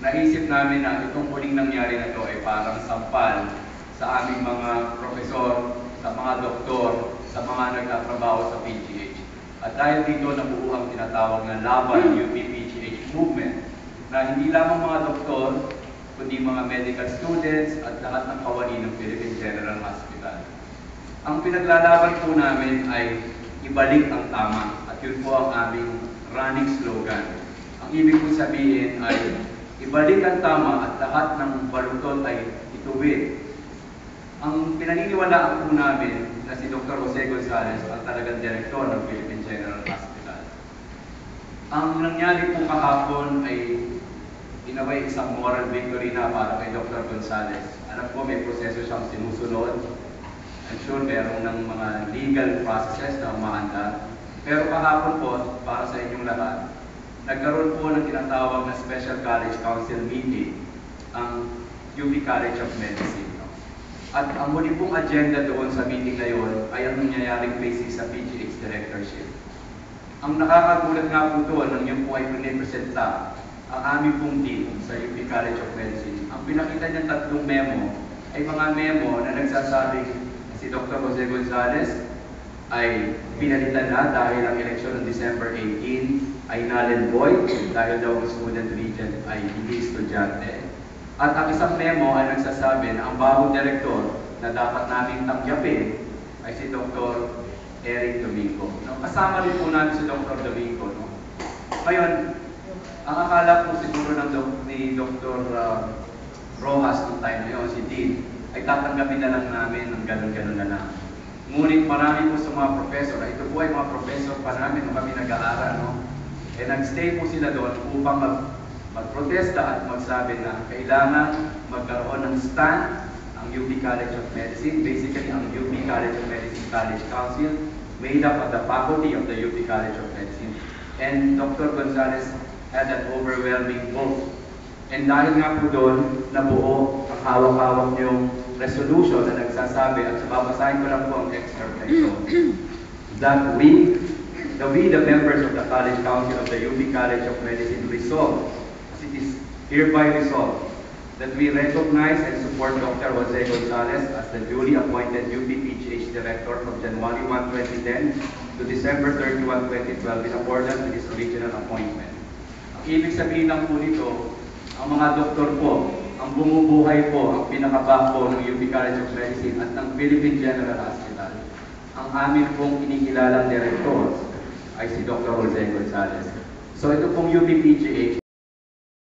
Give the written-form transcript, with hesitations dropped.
naisip namin na itong huling nangyari na ito ay parang sampal sa aming mga profesor, sa mga doktor, sa mga nagtatrabaho sa PGH. At dahil dito nabuo ang tinatawag na Laban UP-PGH movement na hindi lamang mga doktor, kundi mga medical students at lahat ng kawani ng Philippine General Hospital. Ang pinaglalaban po namin ay ibalik ang tama at yun po ang aming running slogan. Ang ibig po sabihin ay ibalik ang tama at lahat ng balutot ay ituwid. Ang pinaniniwalaan po namin na si Dr. Jose Gonzalez ang talagang direktor ng Philippine General Hospital. Ang nangyari po kahapon ay inaway isang moral victory na para kay Dr. Gonzalez. Alam ko may proseso siyang sinusunod. I'm sure meron ng mga legal processes na umaanda. Pero kahapon po, para sa inyong lahat, nagkaroon po ng tinatawag na Special College Council meeting ang UP College of Medicine. At ang muli pong agenda doon sa meeting na yun ay ang nangyayaring basis sa PGH Directorship. Ang nakakagulat nga po doon, nang yun po ay pinipresenta ang aming pong dean sa UP College of Medicine. Ang pinakita niyang tatlong memo ay mga memo na nagsasabing si Dr. Jose Gonzalez ay pinalitan na dahil ang eleksyon ng December 18 ay null and void dahil daw ang student regent ay hindi estudyante. At ang isang memo ay nagsasabi na ang bagong direktor na dapat naming tanggapin ay si Dr. Eric Domingo. No, kasama rin po namin si Dr. Domingo. No? Ngayon, ang akala po siguro ni Dr. Rojas noong time na yun, si Dean, ay tatanggapin na lang namin ng gano'n-gano'n na lang. Ngunit marami po sa mga professor, ito po ay mga professor pa namin nung kami nag-aaral, no? Eh nag-stay po sila doon upang magprotesta at magsabi na kailangan magkaroon ng stand ang UP College of Medicine, basically ang UP College of Medicine College Council, made up of the faculty of the UP College of Medicine. And Dr. Gonzalez had an overwhelming vote. And dahil nga po doon, nabuo ang hawak-hawak niyong resolution na nagsasabi, at babasahin ko lang po ang excerpt na ito, that we, the members of the College Council of the UP College of Medicine, resolve, as it is hereby resolved, that we recognize and support Dr. Jose Gonzalez as the duly appointed UP PGH Director from January 1, 2010 to December 31, 2012 in accordance with his original appointment. Ang ibig sabihin lang po nito, ang mga doktor po, ang bumubuhay po, ang pinaka-backbone ng UP College of Medicine at ng Philippine General Hospital, ang amin pong inikilalang direktor ay si Dr. Jose Gonzalez. So ito pong UP PGH